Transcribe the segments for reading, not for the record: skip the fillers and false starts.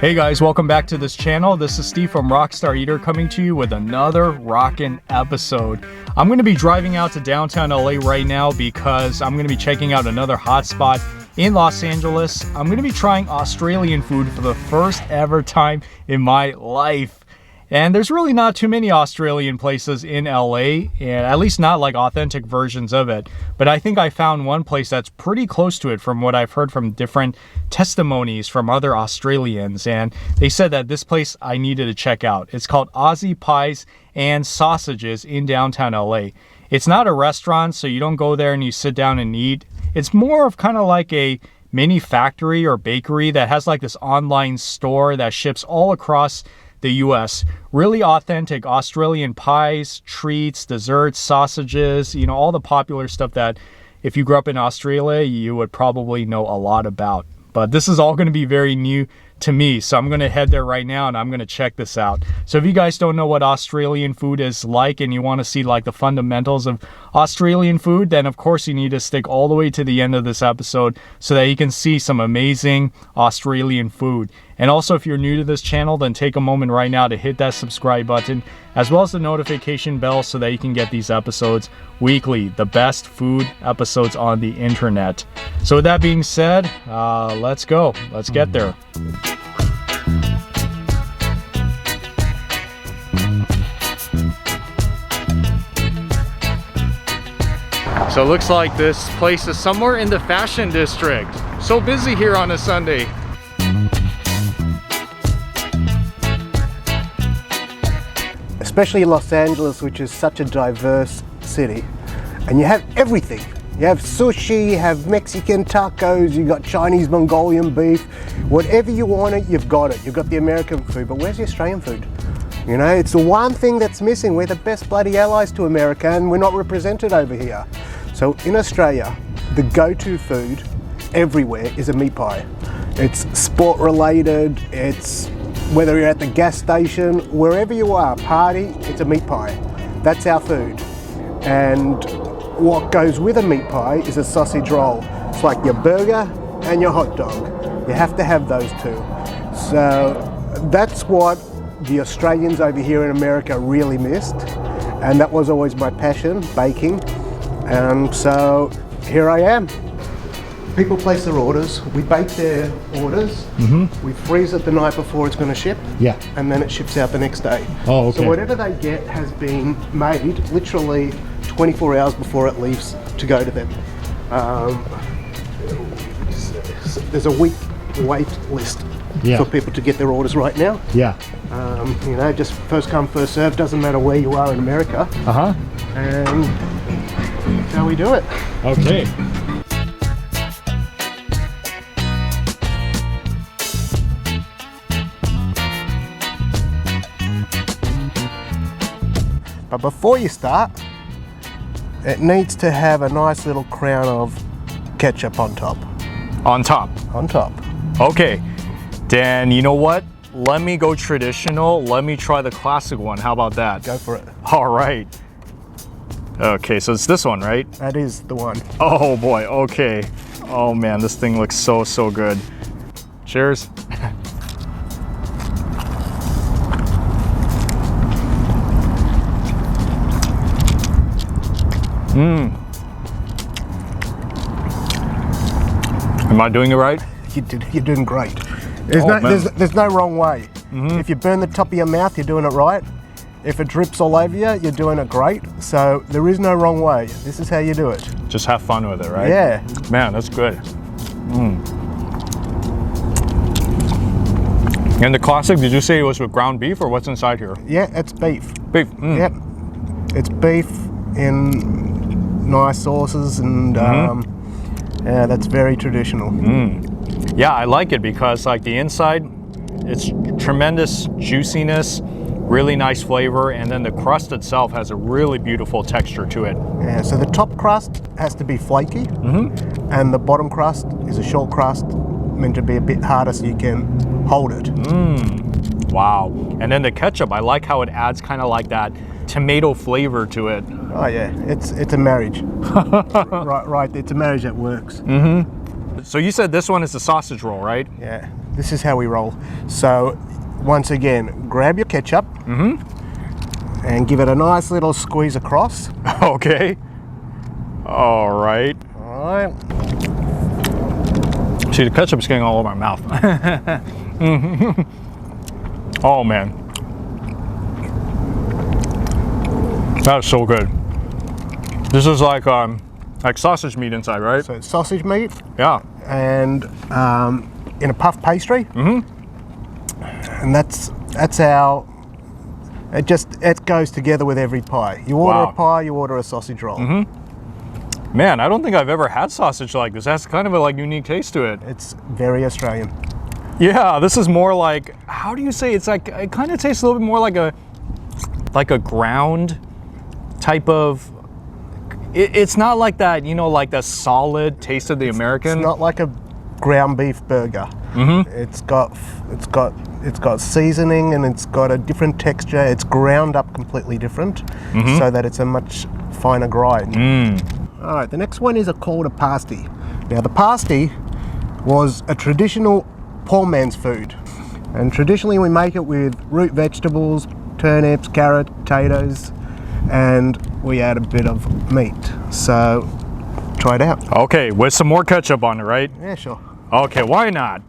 Hey guys, welcome back to this channel. This is Steve from Rockstar Eater coming to you with another rockin' episode. I'm going to be driving out to downtown LA right now because I'm going to be checking out another hotspot in Los Angeles. I'm going to be trying Australian food for the first ever time in my life. And there's really not too many Australian places in LA, and at least not like authentic versions of it. But I think I found one place that's pretty close to it from what I've heard from different testimonies from other Australians. And they said that this place I needed to check out. It's called Aussie Pies and Sausages in downtown LA. It's not a restaurant, so you don't go there and you sit down and eat. It's more of kind of like a mini factory or bakery that has like this online store that ships all across the US. Really authentic Australian pies, treats, desserts, sausages, you know, all the popular stuff that if you grew up in Australia, you would probably know a lot about. But this is all going to be very new to me, so I'm going to head there right now and I'm going to check this out. So if you guys don't know what Australian food is like and you want to see like the fundamentals of Australian food, then of course you need to stick all the way to the end of this episode so that you can see some amazing Australian food. And also, if you're new to this channel, then take a moment right now to hit that subscribe button as well as the notification bell so that you can get these episodes weekly, the best food episodes on the internet. So with that being said, let's go. Let's get there. So it looks like this place is somewhere in the fashion district. So busy here on a Sunday. Especially Los Angeles, which is such a diverse city, and you have everything. You have sushi, you have Mexican tacos, you got Chinese Mongolian beef, whatever you want it, you've got it. You've got the American food, but where's the Australian food? You know, it's the one thing that's missing. We're the best bloody allies to America and we're not represented over here. So in Australia, the go-to food everywhere is a meat pie. It's sport related, it's whether you're at the gas station, wherever you are, party, it's a meat pie. That's our food. And what goes with a meat pie is a sausage roll. It's like your burger and your hot dog. You have to have those two. So that's what the Australians over here in America really missed. And that was always my passion, baking. And so here I am. People place their orders, we bake their orders, we freeze it the night before it's going to ship, and then it ships out the next day. Oh, okay. So whatever they get has been made literally 24 hours before it leaves to go to them. There's a week wait list for people to get their orders right now. You know, just first come, first serve, doesn't matter where you are in America. And that's how we do it. Okay. But before you start, it needs to have a nice little crown of ketchup on top. On top? On top. Okay, then you know what? Let me go traditional. Let me try the classic one. How about that? Go for it. All right. Okay, so it's this one, right? That is the one. Oh boy, okay. Oh man, this thing looks so, so good. Cheers. Am I doing it right? You're doing great. There's no wrong way. If you burn the top of your mouth, you're doing it right. If it drips all over you, you're doing it great. So there is no wrong way. This is how you do it. Just have fun with it, right? Yeah. Man, that's good. And the classic, did you say it was with ground beef or what's inside here? Yeah, it's beef. Beef. Yep. It's beef in nice sauces and yeah, that's very traditional. Yeah, I like it because like the inside, it's tremendous juiciness, really nice flavor, and then the crust itself has a really beautiful texture to it. Yeah, so the top crust has to be flaky, and the bottom crust is a short crust, meant to be a bit harder so you can hold it. Wow. And then the ketchup, I like how it adds kind of like that tomato flavor to it. Oh yeah, it's a marriage. right, it's a marriage that works. So you said this one is a sausage roll, right? Yeah, This is how we roll. So once again, grab your ketchup and give it a nice little squeeze across. Okay. All right. All right. See, the ketchup's getting all over my mouth. Oh man, that is so good. This is like sausage meat inside, right? So it's sausage meat. Yeah. And in a puff pastry. And that's how it goes together with every pie. You order a pie, you order a sausage roll. Man, I don't think I've ever had sausage like this. That's kind of a unique taste to it. It's very Australian. Yeah, this is more like, how do you say? It's like, it kind of tastes a little bit more like a ground type of. It's not like that, you know, like the solid taste of the American. It's not like a ground beef burger. It's got seasoning and it's got a different texture. It's ground up completely different, so that it's a much finer grind. All right, the next one is called a Pasti. Now the Pasti was a traditional poor man's food, and traditionally we make it with root vegetables, turnips, carrot, potatoes, and we add a bit of meat. So try it out. Okay, with some more ketchup on it, right? Yeah, sure. Okay, why not?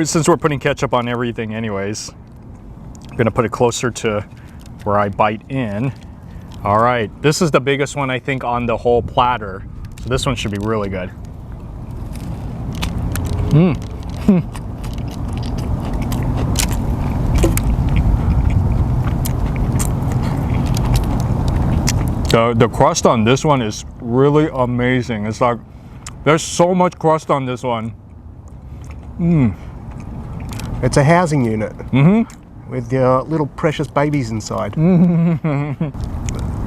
Since we're putting ketchup on everything anyways, I'm gonna put it closer to where I bite in. All right, this is the biggest one I think on the whole platter. So this one should be really good. The crust on this one is really amazing. It's like, there's so much crust on this one. It's a housing unit with your little precious babies inside.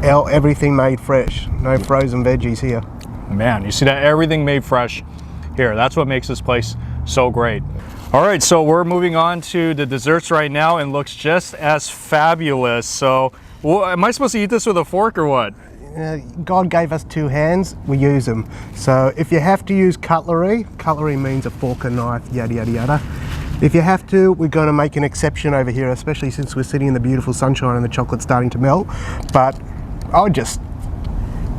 Everything made fresh, no frozen veggies here. Man, you see that? Everything made fresh here. That's what makes this place so great. All right, so we're moving on to the desserts right now, and looks just as fabulous. So, am I supposed to eat this with a fork or what? God gave us two hands, we use them. So if you have to use cutlery means a fork and knife, yada yada yada. If you have to, we're going to make an exception over here, especially since we're sitting in the beautiful sunshine and the chocolate's starting to melt. But I'll just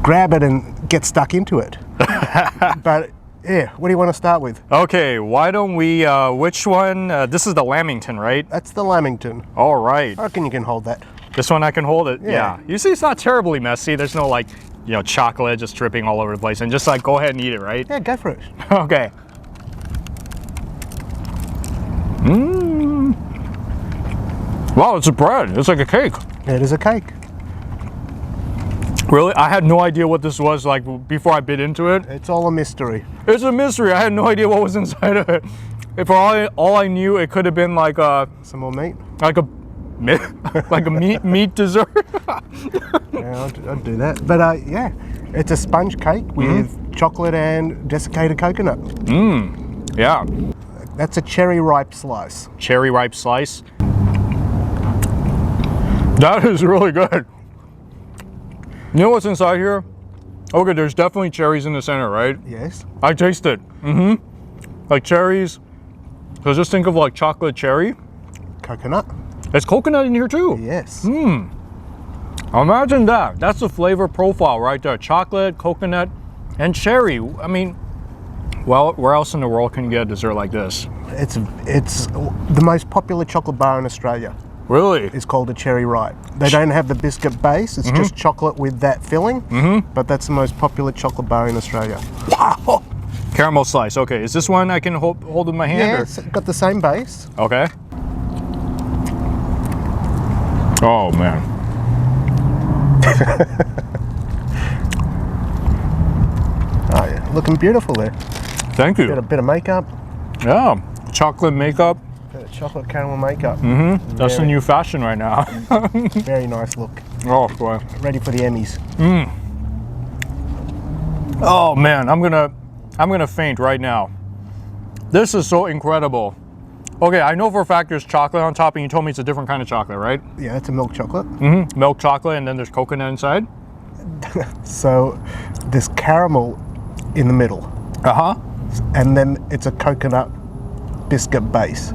grab it and get stuck into it. But yeah, what do you want to start with? Okay, why don't we, which one? This is the Lamington, right? That's the Lamington. All right. I reckon you can hold that. This one I can hold it? Yeah. You see, it's not terribly messy. There's no chocolate just dripping all over the place. And just go ahead and eat it, right? Yeah, go for it. Okay. Wow, it's a bread. It's like a cake. It is a cake. Really? I had no idea what this was before I bit into it. It's all a mystery. It's a mystery. I had no idea what was inside of it. If all I knew, it could have been some more meat. Like a meat dessert. Yeah, I'd do that. But yeah, it's a sponge cake with chocolate and desiccated coconut. Yeah. That's a cherry ripe slice. Cherry ripe slice. That is really good. You know what's inside here? Okay, there's definitely cherries in the center, right? Yes. I taste it. Like cherries. So just think of chocolate cherry. Coconut. There's coconut in here too. Yes. Imagine that. That's the flavor profile right there. Chocolate, coconut, and cherry. I mean, well, where else in the world can you get a dessert like this? It's the most popular chocolate bar in Australia. Really? It's called a cherry ripe. They don't have the biscuit base. It's just chocolate with that filling. But that's the most popular chocolate bar in Australia. Wow. Caramel slice. Okay, is this one I can hold in my hand? Yeah, it's got the same base. Okay. Oh man. Oh yeah, looking beautiful there. Thank you. Got a bit of makeup. Yeah, chocolate makeup. Bit of chocolate caramel makeup. That's the new fashion right now. Very nice look. Oh boy. Ready for the Emmys. Oh man, I'm gonna faint right now. This is so incredible. Okay, I know for a fact there's chocolate on top, and you told me it's a different kind of chocolate, right? Yeah, it's a milk chocolate. Milk chocolate, and then there's coconut inside. So there's caramel in the middle. Uh-huh. And then it's a coconut biscuit base.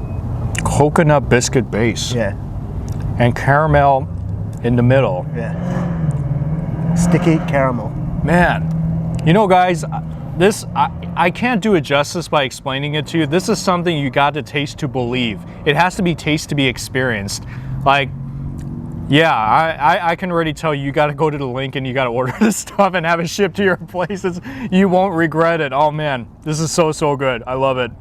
Coconut biscuit base. Yeah. And caramel in the middle. Yeah. Sticky caramel. Man, you know, guys, this I can't do it justice by explaining it to you. This is something you got to taste to believe. It has to be taste to be experienced. Like, yeah, I can already tell you got to go to the link and you got to order this stuff and have it shipped to your places. You won't regret it. Oh man, this is so good. I love it.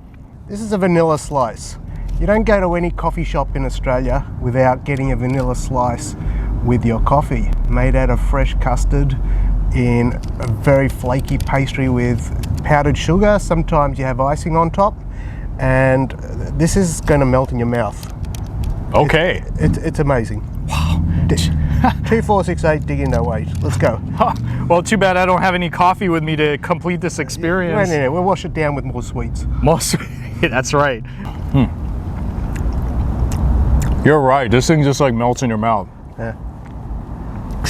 This is a vanilla slice. You don't go to any coffee shop in Australia without getting a vanilla slice with your coffee, made out of fresh custard in a very flaky pastry with powdered sugar. Sometimes you have icing on top, and this is going to melt in your mouth. Okay. It's amazing. Wow. 2468, dig in, no wait. Let's go. Well, too bad I don't have any coffee with me to complete this experience. No, we'll wash it down with more sweets. More sweet. That's right. You're right. This thing just like melts in your mouth. Yeah.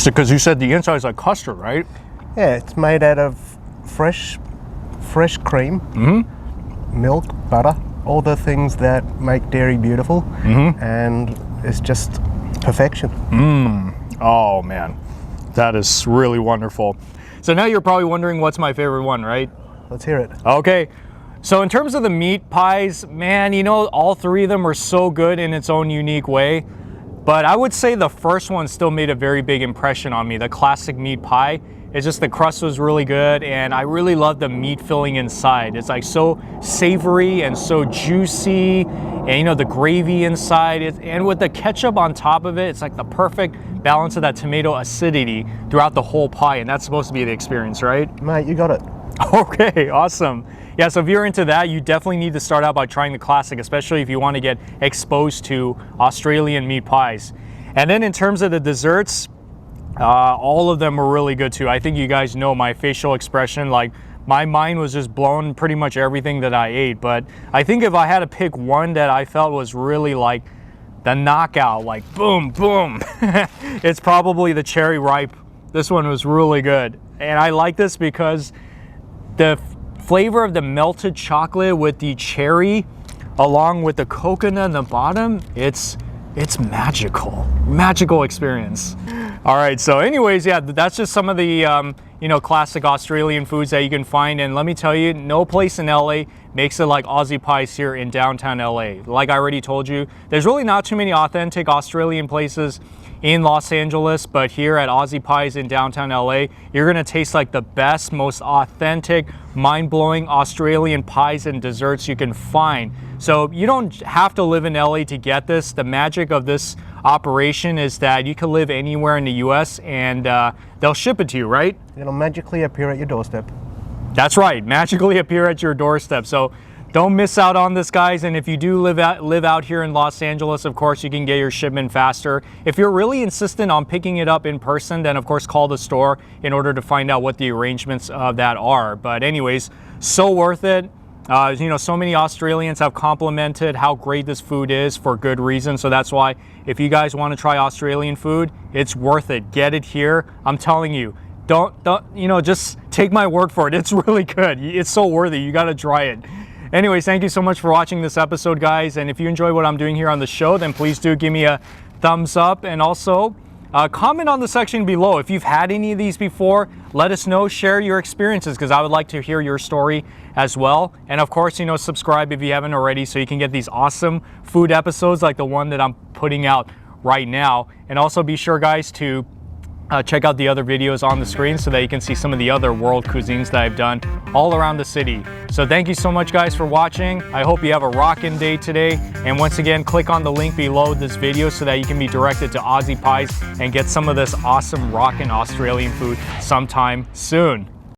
Because you said the inside is like custard, right? Yeah, it's made out of fresh cream, milk, butter, all the things that make dairy beautiful, and it's just perfection. Oh man, that is really wonderful. So now you're probably wondering what's my favorite one, right? Let's hear it. Okay. So in terms of the meat pies, man, you know, all three of them are so good in its own unique way. But I would say the first one still made a very big impression on me, the classic meat pie. It's just the crust was really good, and I really love the meat filling inside. It's like so savory and so juicy, and you know, the gravy inside, and with the ketchup on top of it, it's like the perfect balance of that tomato acidity throughout the whole pie, and that's supposed to be the experience, right? Mate, you got it. Okay, awesome. Yeah, so if you're into that, you definitely need to start out by trying the classic, especially if you want to get exposed to Australian meat pies. And then in terms of the desserts, all of them were really good too. I think you guys know my facial expression, like my mind was just blown pretty much everything that I ate. But I think if I had to pick one that I felt was really like the knockout, like boom, boom, it's probably the cherry ripe. This one was really good. And I like this because the flavor of the melted chocolate with the cherry along with the coconut in the bottom, it's magical experience. All right, so anyways, yeah, that's just some of the you know, classic Australian foods that you can find, and let me tell you, no place in LA makes it like Aussie Pies here in downtown LA. Like I already told you, there's really not too many authentic Australian places in Los Angeles, but here at Aussie Pies in downtown LA, you're gonna taste like the best, most authentic, mind-blowing Australian pies and desserts you can find. So you don't have to live in LA to get this. The magic of this operation is that you can live anywhere in the US and they'll ship it to you, right? It'll magically appear at your doorstep. That's right, magically appear at your doorstep. So don't miss out on this, guys. And if you do live out here in Los Angeles, of course, you can get your shipment faster. If you're really insistent on picking it up in person, then of course call the store in order to find out what the arrangements of that are. But anyways, so worth it. You know, so many Australians have complimented how great this food is for good reason. So that's why if you guys want to try Australian food, it's worth it. Get it here. I'm telling you, don't, you know, just take my word for it. It's really good. It's so worthy. You got to try it. Anyways, thank you so much for watching this episode, guys. And if you enjoy what I'm doing here on the show, then please do give me a thumbs up. And also, comment on the section below. If you've had any of these before, let us know. Share your experiences, because I would like to hear your story as well. And of course, you know, subscribe if you haven't already, so you can get these awesome food episodes like the one that I'm putting out right now. And also be sure, guys, to check out the other videos on the screen so that you can see some of the other world cuisines that I've done all around the city. So thank you so much, guys, for watching. I hope you have a rockin' day today. And once again, click on the link below this video so that you can be directed to Aussie Pies and get some of this awesome rockin' Australian food sometime soon.